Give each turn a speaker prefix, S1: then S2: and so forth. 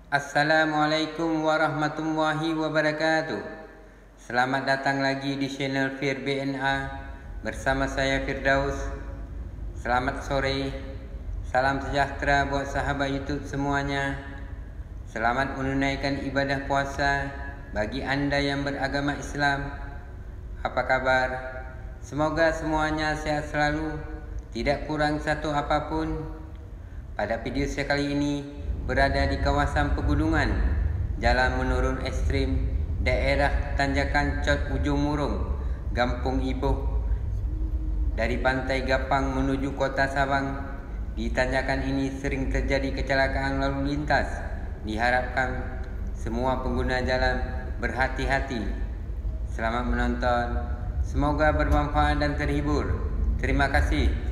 S1: Assalamualaikum warahmatullahi wabarakatuh. Selamat datang lagi di channel Fir BNA bersama saya Firdaus. Selamat sore. Salam sejahtera buat sahabat YouTube semuanya. Selamat menunaikan ibadah puasa bagi anda yang beragama Islam. Apa kabar? Semoga semuanya sehat selalu, tidak kurang satu apapun. Pada video saya kali ini berada di kawasan pegunungan, jalan menurun ekstrim, daerah Tanjakan Cot Ujung Murung, Kampung Iboh. Dari Pantai Gapang menuju Kota Sabang, di tanjakan ini sering terjadi kecelakaan lalu lintas. Diharapkan semua pengguna jalan berhati-hati. Selamat menonton, semoga bermanfaat dan terhibur. Terima kasih.